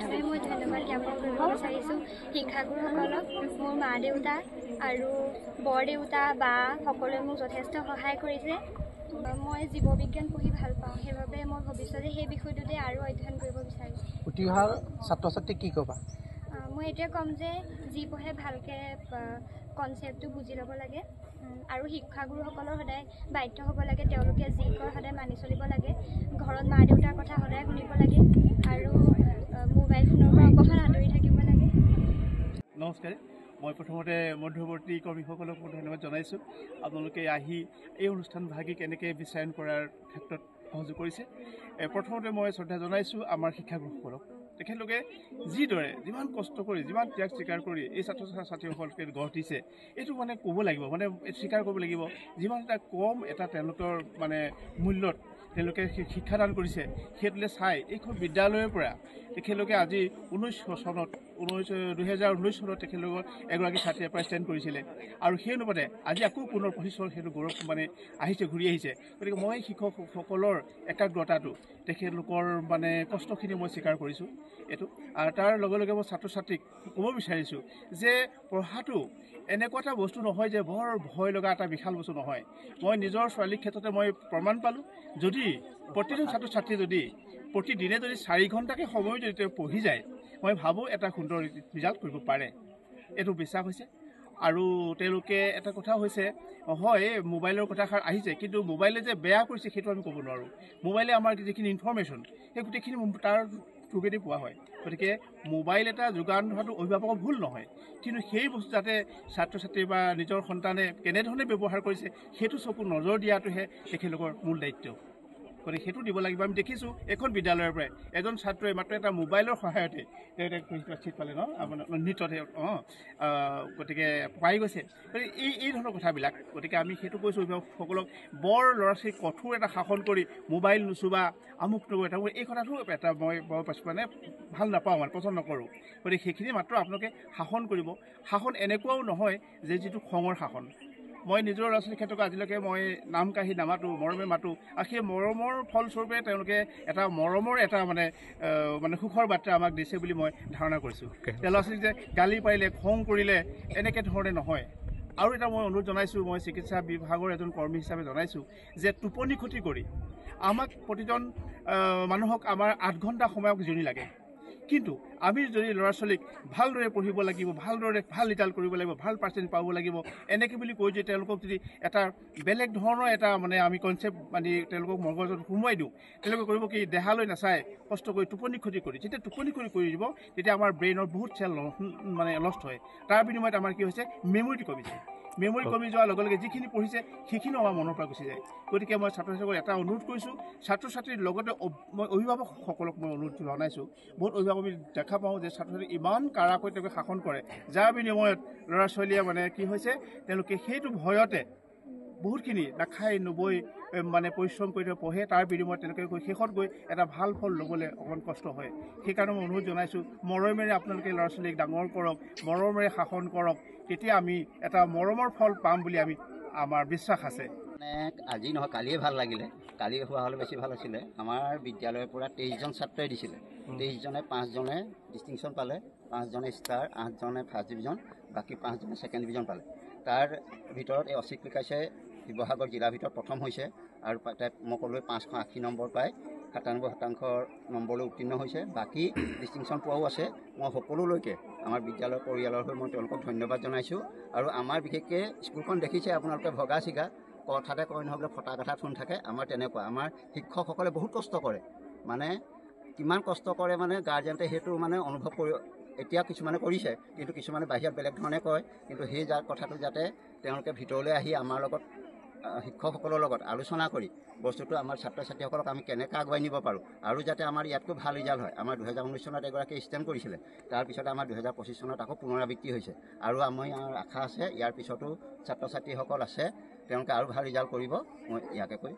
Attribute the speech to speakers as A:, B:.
A: প্ৰথমে মই ধন্যবাদ জ্ঞাপন কৰিব বিচাৰিছোঁ শিক্ষাগুৰুসকলক। মোৰ মা দেউতা আৰু বৰ দেউতা বা সকলোৱে মোক যথেষ্ট সহায় কৰিছে। মই জীৱ বিজ্ঞান পঢ়ি ভাল পাওঁ, সেইবাবে মই ভৱিষ্যতে সেই বিষয়টোতে আৰু অধ্যয়ন কৰিব বিচাৰিছোঁ।
B: উঠি অহা ছাত্ৰ ছাত্ৰীক কি ক'বা?
A: মই এতিয়া ক'ম যে যি পঢ়ে ভালকৈ কনচেপ্টটো বুজি ল'ব লাগে আৰু শিক্ষাগুৰুসকলৰ সদায় বাধ্য হ'ব লাগে। তেওঁলোকে যি কয় সদায় মানি চলিব লাগে। ঘৰত মা দেউতাৰ কথা সদায় শুনিব লাগে আৰু মোবাইল ফোনৰ পৰা অকণমান আঁতৰি থাকিব লাগে।
C: নমস্কাৰ, মই প্ৰথমতে মধ্যৱৰ্তী কৰ্মীসকলক মই ধন্যবাদ জনাইছোঁ। আপোনালোকে আহি এই অনুষ্ঠান ভাগি কেনেকৈ বিশ্বায়ন কৰাৰ ক্ষেত্ৰত সহযোগ কৰিছে। প্ৰথমতে মই শ্ৰদ্ধা জনাইছোঁ আমাৰ শিক্ষাগুৰুসকলক। তেখেতলোকে যিদৰে যিমান কষ্ট কৰি যিমান ত্যাগ স্বীকাৰ কৰি এই ছাত্ৰ ছাত্ৰীসকলকে গঢ় দিছে, এইটো মানে ক'ব লাগিব, মানে স্বীকাৰ কৰিব লাগিব। যিমান এটা কম এটা তেওঁলোকৰ মানে মূল্যত তেওঁলোকে শিক্ষাদান কৰিছে, সেইটোলৈ চাই এইখন বিদ্যালয়ৰ পৰা তেখেতলোকে আজি 2019 চনত তেখেতলোকৰ এগৰাকী ছাত্ৰীয়ে প্ৰাইজ ষ্টেণ্ড কৰিছিলে আৰু সেই অনুপাতে আজি আকৌ পুনৰ 25 চনত সেইটো গৌৰৱ মানে আহিছে, ঘূৰি আহিছে। গতিকে মই শিক্ষকসকলৰ একাগ্ৰতাটো, তেখেতলোকৰ মানে কষ্টখিনি মই স্বীকাৰ কৰিছোঁ এইটো। আৰু তাৰ লগে লগে মই ছাত্ৰ ছাত্ৰীক ক'ব বিচাৰিছোঁ যে পঢ়াটো এনেকুৱা এটা বস্তু নহয় যে বৰ ভয় লগা এটা বিশাল বস্তু নহয়। মই নিজৰ ছোৱালীৰ ক্ষেত্ৰতে মই প্ৰমাণ পালোঁ, যদি প্ৰতিজন ছাত্ৰ ছাত্ৰীয়ে যদি প্ৰতিদিনে যদি 4 ঘণ্টাকৈ সময় যদি তেওঁ পঢ়ি যায়, মই ভাবোঁ এটা সুন্দৰ ৰিজাল্ট কৰিব পাৰে। এইটো বিশ্বাস হৈছে। আৰু তেওঁলোকে এটা কথা হৈছে, হয় মোবাইলৰ কথাষাৰ আহিছে, কিন্তু মোবাইলে যে বেয়া কৰিছে সেইটো আমি ক'ব নোৱাৰোঁ। মোবাইলে আমাৰ যিখিনি ইনফৰ্মেশ্যন সেই গোটেইখিনি তাৰ যোগেদি পোৱা হয়। গতিকে মোবাইল এটা যোগান ধৰাটো অভিভাৱকৰ ভুল নহয়, কিন্তু সেই বস্তু যাতে ছাত্ৰ ছাত্ৰী বা নিজৰ সন্তানে কেনেধৰণে ব্যৱহাৰ কৰিছে সেইটো চকু নজৰ দিয়াটোহে তেখেতলোকৰ মূল দায়িত্ব। গতিকে সেইটো দিব লাগিব। আমি দেখিছোঁ এখন বিদ্যালয়ৰ পৰাই এজন ছাত্ৰই মাত্ৰ এটা মোবাইলৰ সহায়তে তেওঁ চিট পালে ন, আপোনাৰ নৃত্যতে গতিকে পাই গৈছে। গতিকে এই ধৰণৰ কথাবিলাক, গতিকে আমি সেইটো কৈছোঁ অভিভাৱকসকলক, বৰ ল'ৰা ছোৱালীক কঠোৰ এটা শাসন কৰি মোবাইল নুচুবা আমুক নগৈ এটা, এই কথাটো এটা মই বৰ মানে ভাল নাপাওঁ, মানে পচন্দ নকৰোঁ। গতিকে সেইখিনি মাত্ৰ আপোনালোকে শাসন কৰিব। শাসন এনেকুৱাও নহয় যে যিটো খঙৰ শাসন। মই নিজৰ ল'ৰা ছোৱালীৰ ক্ষেত্ৰত আজিলৈকে মই নাম কাঢ়ি নামাতোঁ, মৰমে মাতোঁ, আৰু সেই মৰমৰ ফলস্বৰূপে তেওঁলোকে এটা মৰমৰ এটা মানে সুখৰ বাৰ্তা আমাক দিছে বুলি মই ধাৰণা কৰিছোঁ। ল'ৰা ছোৱালীক যে গালি পাৰিলে, খং কৰিলে এনেকৈ ধৰণে নহয়। আৰু এটা মই অনুৰোধ জনাইছোঁ, মই চিকিৎসা বিভাগৰ এজন কৰ্মী হিচাপে জনাইছোঁ যে টোপনি ক্ষতি কৰি আমাক প্ৰতিজন মানুহক আমাৰ 8 ঘণ্টা সময় জিৰণি লাগে, কিন্তু আমি যদি ল'ৰা ছোৱালীক ভালদৰে পঢ়িব লাগিব, ভালদৰে ভাল ৰিজাল্ট কৰিব লাগিব, ভাল পাৰ্চেণ্ট পাব লাগিব, এনেকৈ বুলি কৈ যদি তেওঁলোকক যদি এটা বেলেগ ধৰণৰ এটা মানে আমি কনচেপ্ট মানে তেওঁলোকক মগজত সোমোৱাই দিওঁ, তেওঁলোকে কৰিব কি, দেহালৈ নাচায়, কষ্ট কৰি টোপনি ক্ষতি কৰি, যেতিয়া টোপনি ক্ষতি কৰি দিব তেতিয়া আমাৰ ব্ৰেইনৰ বহুত চেল মানে লষ্ট হয়। তাৰ বিনিময়ত আমাৰ কি হৈছে, মেমৰিটো কমি যায়। মেমৰি কমি যোৱাৰ লগে লগে যিখিনি পঢ়িছে সেইখিনিও আমাৰ মনৰ পৰা গুচি যায়। গতিকে মই ছাত্ৰ ছাত্ৰীসকলক এটা অনুৰোধ কৰিছোঁ, ছাত্ৰ ছাত্ৰীৰ লগতে মই অভিভাৱকসকলক মই অনুৰোধ জনাইছোঁ। বহুত অভিভাৱক আমি দেখা পাওঁ যে ছাত্ৰ ছাত্ৰী ইমান কাৰাকৈ তেওঁলোকে শাসন কৰে, যাৰ বিনিময়ত ল'ৰা ছোৱালীয়ে মানে কি হৈছে, তেওঁলোকে সেইটো ভয়তে বহুতখিনি নাখাই নবৈ মানে পৰিশ্ৰম কৰি পঢ়ে, তাৰ বিনিময়ত তেওঁলোকে গৈ শেষত গৈ এটা ভাল ফল ল'বলৈ অকণমান কষ্ট হয়। সেইকাৰণে মই অনুৰোধ জনাইছোঁ, মৰমেৰে আপোনালোকে ল'ৰা ছোৱালীক ডাঙৰ কৰক, মৰমেৰে শাসন কৰক, তেতিয়া আমি এটা মৰমৰ ফল পাম বুলি আমাৰ বিশ্বাস আছে।
D: মানে আজি নহয় কালিয়ে ভাল লাগিলে, কালি হোৱা হ'লে বেছি ভাল আছিলে। আমাৰ বিদ্যালয়ৰ পৰা 23জন ছাত্ৰই দিছিলে, 23জনে 5জনে ডিষ্টিংশ্যন পালে, 5জনে ষ্টাৰ, 8জনে ফাৰ্ষ্ট ডিভিজন, বাকী 5জনে ছেকেণ্ড ডিভিজন পালে। তাৰ ভিতৰত এই অচিত বিকাশে শিৱসাগৰ জিলাৰ ভিতৰত প্ৰথম হৈছে আৰু মই ক'লোৱে 580 নম্বৰ পায় 97% নম্বৰলৈ উত্তীৰ্ণ হৈছে। বাকী ডিষ্টিংশ্যন পোৱাও আছে। মই সকলোলৈকে আমাৰ বিদ্যালয়ৰ পৰিয়ালৰ হৈ মই তেওঁলোকক ধন্যবাদ জনাইছোঁ। আৰু আমাৰ বিশেষকৈ স্কুলখন দেখিছে আপোনালোকে, ভগা চিগা, কথাতে কয় নহয় বোলে ফটা কথা থোন থাকে, আমাৰ তেনেকুৱা। আমাৰ শিক্ষকসকলে বহুত কষ্ট কৰে, মানে কিমান কষ্ট কৰে মানে গাৰ্জেণ্টে সেইটো মানে অনুভৱ কৰি এতিয়া কিছুমানে কৰিছে, কিন্তু কিছুমানে বাহিৰত বেলেগ ধৰণে কয়। কিন্তু সেই কথাটো যাতে তেওঁলোকে ভিতৰলৈ আহি আমাৰ লগত শিক্ষকসকলৰ লগত আলোচনা কৰি বস্তুটো আমাৰ ছাত্ৰ ছাত্ৰীসকলক আমি কেনেকৈ আগুৱাই নিব পাৰোঁ, আৰু যাতে আমাৰ ইয়াতকৈ ভাল ৰিজাল্ট হয়। আমাৰ 2019 চনত এগৰাকী ষ্টেণ্ড কৰিছিলে, তাৰপিছতে আমাৰ 2025 চনত আকৌ পুনৰাবৃত্তি হৈছে। আৰু আমাৰ আশা আছে ইয়াৰ পিছতো ছাত্ৰ ছাত্ৰীসকল আছে, তেওঁলোকে আৰু ভাল ৰিজাল্ট কৰিব। মই ইয়াকে কৈ